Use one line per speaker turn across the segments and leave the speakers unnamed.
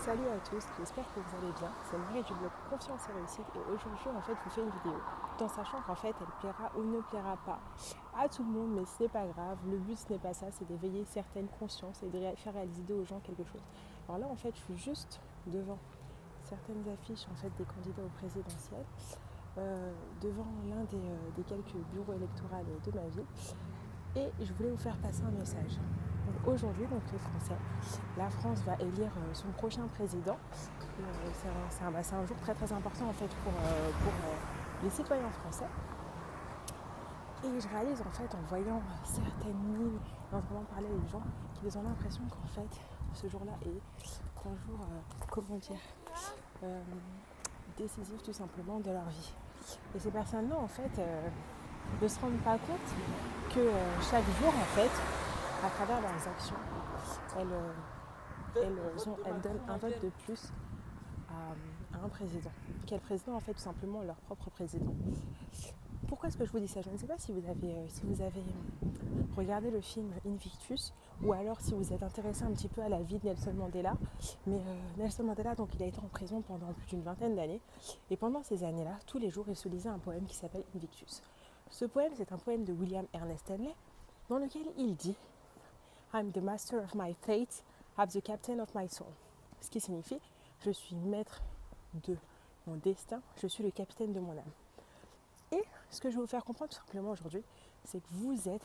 Salut à tous, j'espère que vous allez bien. C'est Marie du blog Confiance et Réussite et aujourd'hui en fait je vous fais une vidéo tout en sachant qu'en fait elle plaira ou ne plaira pas à tout le monde, mais ce n'est pas grave. Le but ce n'est pas ça, c'est d'éveiller certaines consciences et de faire réaliser aux gens quelque chose. Alors là en fait je suis juste devant certaines affiches en fait des candidats au présidentiel, devant l'un des quelques bureaux électoraux de ma ville. Et je voulais vous faire passer un message. Donc aujourd'hui, donc les Français, la France va élire son prochain président. C'est un jour très très important en fait pour les citoyens français. Et je réalise en fait en voyant certaines mines, en entendant parler des gens, qu'ils ont l'impression qu'en fait ce jour-là est un jour, décisif tout simplement de leur vie. Et ces personnes-là en fait ne se rendent pas compte que chaque jour en fait, à travers leurs actions, elles donnent un vote de plus à un président. Quel président en fait tout simplement leur propre président. Pourquoi est-ce que je vous dis ça? Je ne sais pas si vous avez regardé le film Invictus ou alors si vous êtes intéressé un petit peu à la vie de Nelson Mandela. Mais Nelson Mandela, donc, il a été en prison pendant plus d'une vingtaine d'années. Et pendant ces années-là, tous les jours, il se lisait un poème qui s'appelle Invictus. Ce poème, c'est un poème de William Ernest Henley dans lequel il dit I'm the master of my fate, I'm the captain of my soul. Ce qui signifie je suis maître de mon destin, je suis le capitaine de mon âme. Et ce que je vais vous faire comprendre tout simplement aujourd'hui, c'est que vous êtes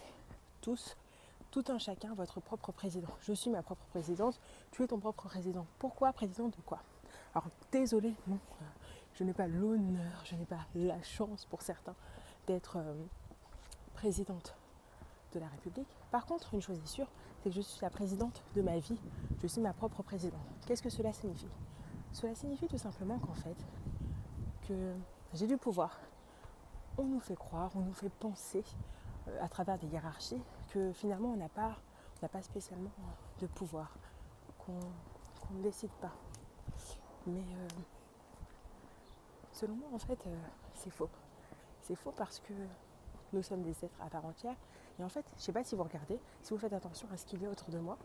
tous, tout un chacun, votre propre président. Je suis ma propre présidente, tu es ton propre président. Pourquoi président de quoi? Alors désolé, non, je n'ai pas l'honneur, je n'ai pas la chance pour certains d'être présidente de la République. Par contre, une chose est sûre, c'est que je suis la présidente de ma vie. Je suis ma propre présidente. Qu'est-ce que cela signifie? Cela signifie tout simplement qu'en fait, que j'ai du pouvoir. On nous fait croire, on nous fait penser à travers des hiérarchies que finalement on n'a pas spécialement de pouvoir, qu'on ne décide pas. Mais selon moi en fait c'est faux. C'est faux parce que nous sommes des êtres à part entière. Et en fait, je ne sais pas si vous regardez, si vous faites attention à ce qu'il y a autour de moi,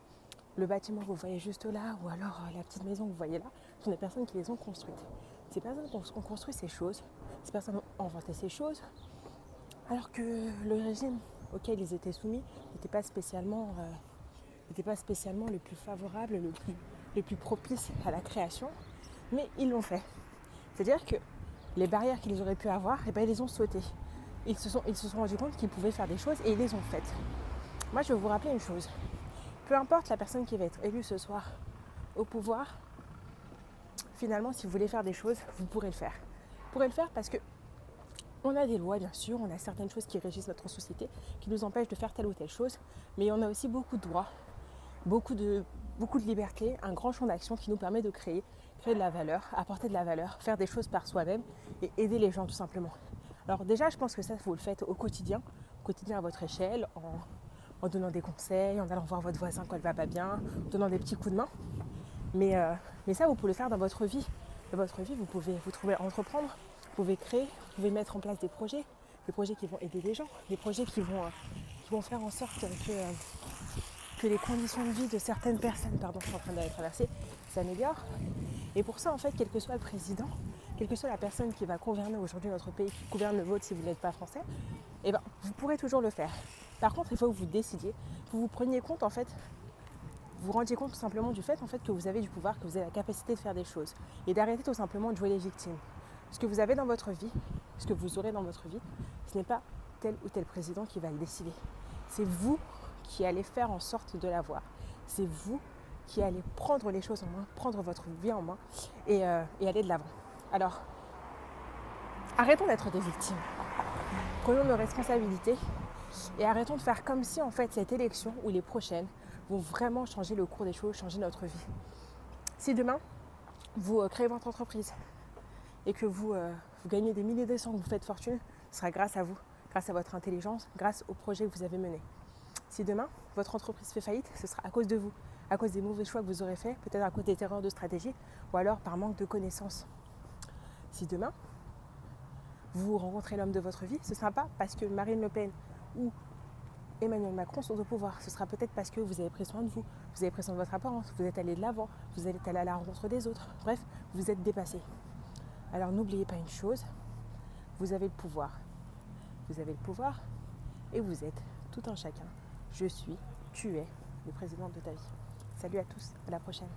le bâtiment que vous voyez juste là, ou alors la petite maison que vous voyez là, ce sont des personnes qui les ont construites. Ces personnes qui ont construit ces choses, ces personnes ont inventé ces choses, alors que le régime auquel ils étaient soumis n'était pas spécialement le plus favorable, le plus propice à la création, mais ils l'ont fait. C'est-à-dire que les barrières qu'ils auraient pu avoir, ils les ont sautées. Ils se sont rendus compte qu'ils pouvaient faire des choses et ils les ont faites. Moi, je vais vous rappeler une chose. Peu importe la personne qui va être élue ce soir au pouvoir, finalement, si vous voulez faire des choses, vous pourrez le faire. Vous pourrez le faire parce que on a des lois, bien sûr, on a certaines choses qui régissent notre société, qui nous empêchent de faire telle ou telle chose, mais on a aussi beaucoup de droits, beaucoup de liberté, un grand champ d'action qui nous permet de créer de la valeur, apporter de la valeur, faire des choses par soi-même et aider les gens tout simplement. Alors déjà, je pense que ça, vous le faites au quotidien à votre échelle, en donnant des conseils, en allant voir votre voisin quand elle va pas bien, en donnant des petits coups de main. Mais ça, vous pouvez le faire dans votre vie. Dans votre vie, vous pouvez entreprendre, vous pouvez créer, vous pouvez mettre en place des projets qui vont aider les gens, des projets qui vont faire en sorte que les conditions de vie de certaines personnes, je suis en train de traverser, s'améliorent. Et pour ça, en fait, quel que soit le président, quelle que soit la personne qui va gouverner aujourd'hui notre pays, qui gouverne le vôtre si vous n'êtes pas français, vous pourrez toujours le faire. Par contre, il faut que vous décidiez, que vous preniez compte, en fait, vous rendiez compte tout simplement du fait, en fait, que vous avez du pouvoir, que vous avez la capacité de faire des choses. Et d'arrêter tout simplement de jouer les victimes. Ce que vous avez dans votre vie, ce que vous aurez dans votre vie, ce n'est pas tel ou tel président qui va le décider. C'est vous qui allez faire en sorte de l'avoir. C'est vous qui allez prendre les choses en main, prendre votre vie en main et aller de l'avant. Alors, arrêtons d'être des victimes. Prenons nos responsabilités et arrêtons de faire comme si en fait cette élection ou les prochaines vont vraiment changer le cours des choses, changer notre vie. Si demain, vous créez votre entreprise et que vous gagnez des milliers de cents, que vous faites fortune, ce sera grâce à vous, grâce à votre intelligence, grâce au projet que vous avez mené. Si demain, votre entreprise fait faillite, ce sera à cause de vous, à cause des mauvais choix que vous aurez faits, peut-être à cause des erreurs de stratégie ou alors par manque de connaissances. Si demain, vous rencontrez l'homme de votre vie, ce ne sera pas parce que Marine Le Pen ou Emmanuel Macron sont au pouvoir. Ce sera peut-être parce que vous avez pris soin de vous, vous avez pris soin de votre apparence, vous êtes allé de l'avant, vous êtes allé à la rencontre des autres. Bref, vous êtes dépassé. Alors n'oubliez pas une chose, vous avez le pouvoir. Vous avez le pouvoir et vous êtes tout un chacun. Je suis, tu es le président de ta vie. Salut à tous, à la prochaine.